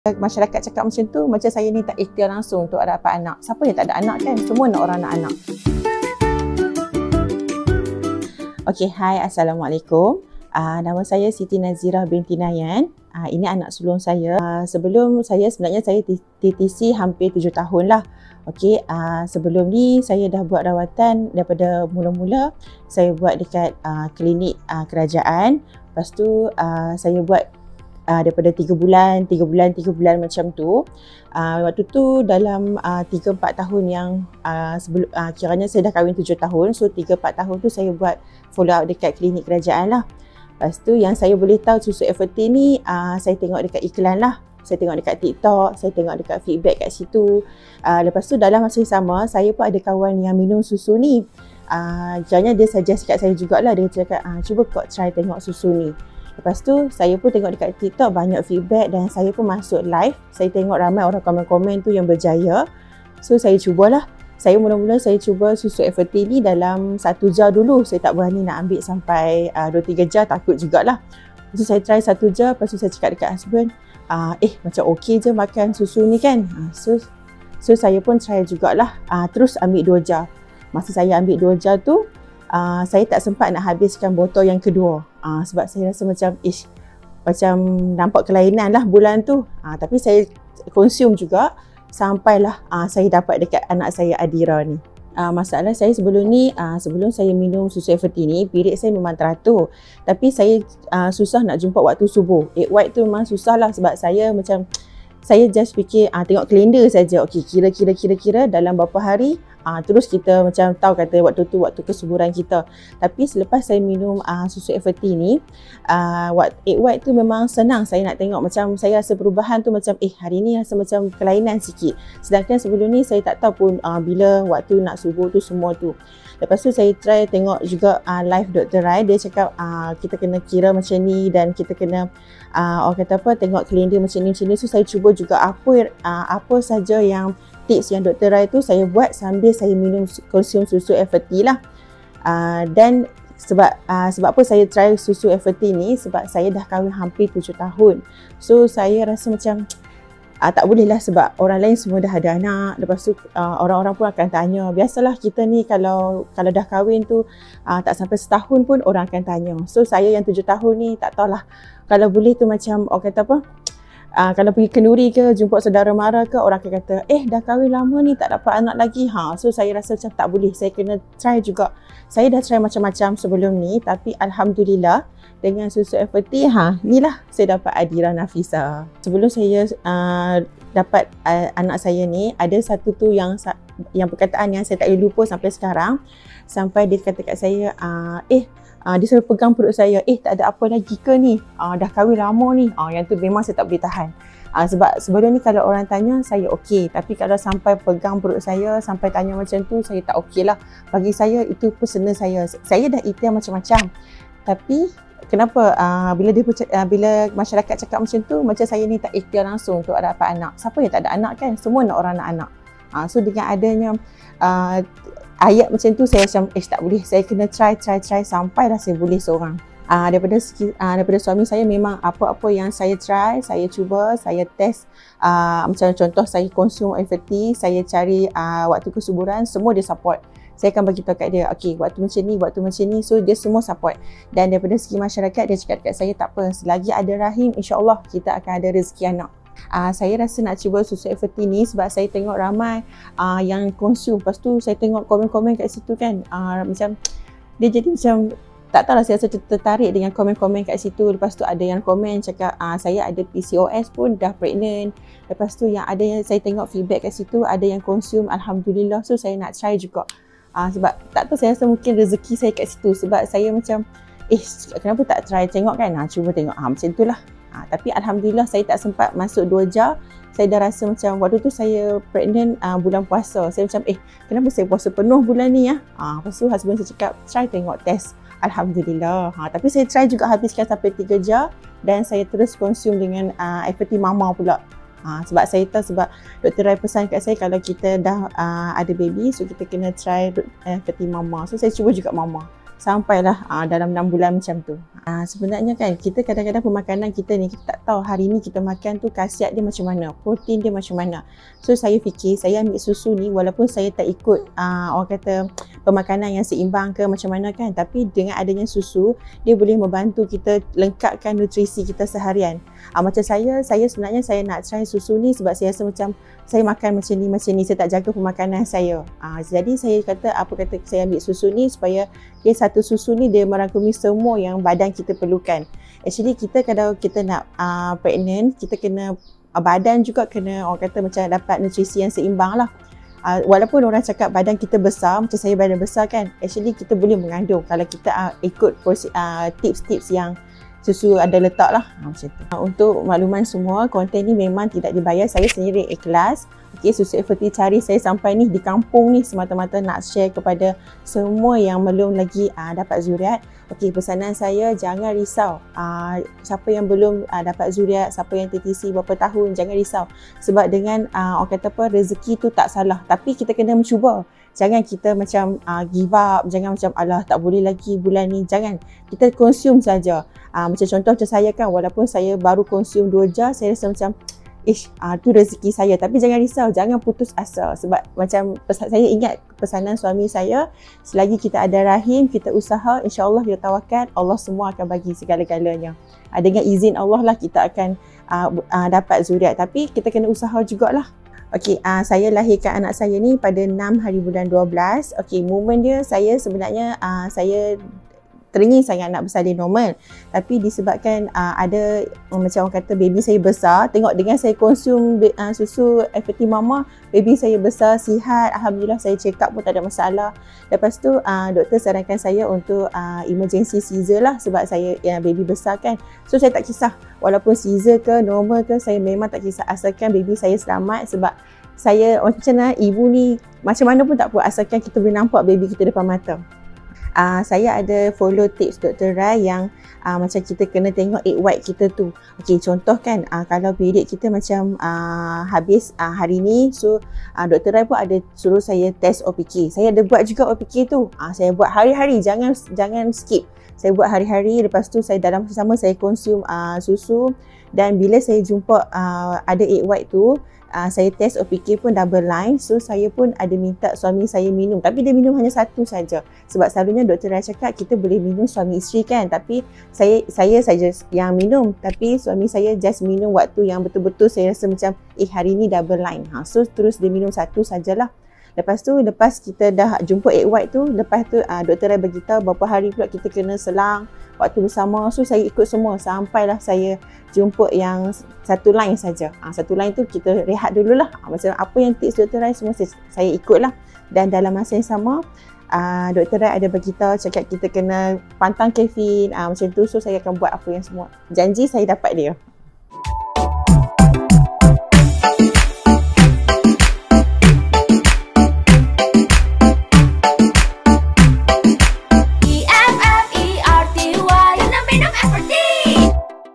Masyarakat cakap macam tu, macam saya ni tak ikhtiar langsung untuk dapat anak. Siapa yang tak ada anak kan? Semua nak orang nak anak. Okay, hai, Assalamualaikum. Nama saya Siti Nazirah binti Nayan. Ini anak sulung saya. Sebelum sebenarnya saya TTC hampir 7 tahun lah. Okay, sebelum ni saya dah buat rawatan daripada mula-mula. Saya buat dekat klinik kerajaan. Lepas tu saya buat daripada 3 bulan macam tu. Waktu tu dalam 3-4 tahun yang sebelum, kiranya saya dah kahwin 7 tahun. So 3-4 tahun tu saya buat follow up dekat klinik kerajaan lah. Lepas tu yang saya boleh tahu susu FRT ni saya tengok dekat iklan lah. Saya tengok dekat TikTok, saya tengok dekat feedback kat situ. Lepas tu dalam masa yang sama, saya pun ada kawan yang minum susu ni. Kiranya dia suggest kat saya jugalah. Dia cakap, cuba kau try tengok susu ni. Lepas tu saya pun tengok dekat TikTok banyak feedback dan saya pun masuk live. Saya tengok ramai orang komen-komen tu yang berjaya. So saya cubalah. Mula-mula saya cuba susu FRT ni dalam 1 jar dulu. Saya tak berani nak ambil sampai 2-3 jar, takut jugalah. So saya try 1 jar, lepas tu saya cakap dekat husband, macam okey je makan susu ni kan. So saya pun try jugalah. Terus ambil 2 jar. Masa saya ambil 2 jar tu, saya tak sempat nak habiskan botol yang kedua. Sebab saya rasa macam nampak kelainan lah bulan tu. Tapi saya consume juga sampailah saya dapat dekat anak saya Adira ni. Masalah saya sebelum ni, sebelum saya minum susu FRT ni, period saya memang teratur. Tapi saya susah nak jumpa waktu subuh. Egg white tu memang susah lah sebab saya just fikir tengok kalender saja. Okey, kira-kira dalam berapa hari terus kita macam tahu kata waktu tu waktu kesuburan kita. Tapi selepas saya minum susu FRT ni, egg white tu memang senang saya nak tengok. Macam saya rasa perubahan tu macam hari ni rasa macam kelainan sikit. Sedangkan sebelum ni saya tak tahu pun bila waktu nak subuh tu semua tu. Lepas tu saya try tengok juga live Dr. Rai. Dia cakap kita kena kira macam ni dan kita kena orang kata apa, tengok kalender macam ni. So saya cuba juga apa saja yang tips yang Dr. Rai tu saya buat sambil saya minum konsum susu FRT lah. Dan sebab apa saya try susu FRT ni, sebab saya dah kahwin hampir 7 tahun. So saya rasa macam tak boleh lah sebab orang lain semua dah ada anak. Lepas tu orang-orang pun akan tanya. Biasalah kita ni kalau dah kahwin tu tak sampai setahun pun orang akan tanya. So saya yang 7 tahun ni tak tahulah. Kalau boleh tu macam orang kata apa, kalau pergi kenduri ke, jumpa saudara mara ke, orang akan kata dah kahwin lama ni tak dapat anak lagi. So saya rasa macam tak boleh. Saya kena try juga. Saya dah try macam-macam sebelum ni, tapi Alhamdulillah dengan susu FRT, inilah saya dapat Adira Nafisa. Sebelum saya dapat anak saya ni, ada satu tu yang perkataan yang saya tak boleh lupa sampai sekarang. Sampai dia kata kat saya, dia selalu pegang perut saya, tak ada apa lagi ke ni? Dah kahwin lama ni. Yang tu memang saya tak boleh tahan. Sebab sebelum ni kalau orang tanya, saya okey. Tapi kalau sampai pegang perut saya, sampai tanya macam tu, saya tak okey lah. Bagi saya, itu personal saya. Saya dah ikhtiar macam-macam. Tapi kenapa bila masyarakat cakap macam tu, macam saya ni tak ikhtiar langsung untuk dapat anak. Siapa yang tak ada anak kan? Semua nak orang nak anak. So dengan adanya ayat macam tu, saya macam tak boleh. Saya kena try sampailah saya boleh seorang. Daripada suami saya, memang apa-apa yang saya try, saya cuba, saya test. Macam contoh saya konsum FRT, saya cari waktu kesuburan, semua dia support. Saya akan bagi tahu kat dia, okey, waktu macam ni, so dia semua support. Dan daripada segi masyarakat, dia cakap kat saya, tak apa, selagi ada rahim, insya-Allah kita akan ada rezeki anak. Saya rasa nak cuba susu FRT ni sebab saya tengok ramai yang konsum. Lepas tu saya tengok komen-komen kat situ kan, macam dia jadi macam tak tahulah, saya rasa tertarik dengan komen-komen kat situ. Lepas tu ada yang komen cakap saya ada PCOS pun dah pregnant. Lepas tu yang ada yang saya tengok feedback kat situ, ada yang konsum, Alhamdulillah. So saya nak try juga. Sebab tak tahu, saya rasa mungkin rezeki saya kat situ. Sebab saya macam kenapa tak try tengok kan, cuba tengok macam tu lah. Tapi Alhamdulillah saya tak sempat masuk 2 jar. Saya dah rasa macam waktu tu saya pregnant bulan puasa. Saya macam kenapa saya puasa penuh bulan ni ya? Lepas tu husband saya cakap try tengok test. Alhamdulillah. Tapi saya try juga habiskan sampai 3 jar. Dan saya terus konsum dengan FRT Mama pula. Sebab saya tahu, sebab Dr. Rai pesan kat saya kalau kita dah ada baby, so kita kena try FRT Mama. So saya cuba juga Mama. Sampailah dalam 6 bulan macam tu. Sebenarnya kan kita kadang-kadang pemakanan kita ni kita tak tahu hari ni kita makan tu khasiat dia macam mana, protein dia macam mana. So saya fikir saya ambil susu ni walaupun saya tak ikut orang kata pemakanan yang seimbang ke macam mana kan, tapi dengan adanya susu dia boleh membantu kita lengkapkan nutrisi kita seharian. Macam saya sebenarnya saya nak try susu ni sebab saya rasa macam saya makan macam ni, saya tak jaga pemakanan saya. Jadi saya kata saya ambil susu ni supaya dia satu susu ni dia merangkumi semua yang badan kita perlukan. Actually kita kalau kita nak pregnant, kita kena badan juga kena orang kata macam dapat nutrisi yang seimbang lah. Walaupun orang cakap badan kita besar, macam saya badan besar kan, actually kita boleh mengandung kalau kita ikut tips-tips yang susu ada letak lah macam tu. Untuk makluman semua, konten ni memang tidak dibayar, saya sendiri ikhlas. Susu FT cari saya sampai ni di kampung ni semata-mata nak share kepada semua yang belum lagi dapat zuriat. Pesanan saya jangan risau. Siapa yang belum dapat zuriat, siapa yang TTC berapa tahun, jangan risau. Sebab dengan orang kata apa, rezeki tu tak salah, tapi kita kena mencuba. Jangan kita macam give up, jangan macam alah tak boleh lagi bulan ni, jangan. Kita consume saja. Macam contoh macam saya kan, walaupun saya baru consume 2 jar, saya rasa macam tu rezeki saya. Tapi jangan risau, jangan putus asa. Sebab macam saya ingat pesanan suami saya, selagi kita ada rahim, kita usaha, insya-Allah kita tawakal, Allah semua akan bagi segala-galanya. Dengan izin Allah lah kita akan dapat zuriat. Tapi kita kena usaha jugalah. Saya lahirkan anak saya ni pada 6 hari bulan 12. Moment dia saya sebenarnya saya teringin sangat nak bersalin normal, tapi disebabkan ada macam orang kata baby saya besar, tengok dengan saya konsum susu FT mama, baby saya besar, sihat, alhamdulillah, saya check up pun tak ada masalah. Lepas tu doktor sarankan saya untuk emergency caesar lah sebab saya baby besar kan. So saya tak kisah walaupun caesar ke normal ke, saya memang tak kisah asalkan baby saya selamat. Sebab saya macam mana, ibu ni macam mana pun tak apa asalkan kita boleh nampak baby kita depan mata. Saya ada follow tips Dr. Rai yang macam kita kena tengok egg white kita tu. Contoh kan, kalau period kita macam habis hari ni, so Dr. Rai pun ada suruh saya test OPK. Saya ada buat juga OPK tu. Saya buat hari-hari, jangan skip. Saya buat hari-hari, lepas tu saya dalam sama saya konsum susu, dan bila saya jumpa ada egg white tu, saya test OPK pun double line. So saya pun ada minta suami saya minum, tapi dia minum hanya satu saja. Sebab selalunya Dr. Rai cakap kita boleh minum suami isteri kan, tapi saya saja yang minum, tapi suami saya just minum waktu yang betul-betul saya rasa macam hari ni double line. So terus dia minum satu sajalah. Lepas kita dah jumpa egg white tu, lepas tu Dr. Rai beritahu berapa hari pula kita kena selang waktu bersama. So saya ikut semua sampailah saya jumpa yang satu line saja. Satu line tu kita rehat dululah. Macam apa yang tips Dr. Rai semua saya ikutlah. Dan dalam masa yang sama Dr. Rai ada beritahu cakap kita kena pantang kafein macam tu. So saya akan buat apa yang semua janji saya dapat dia.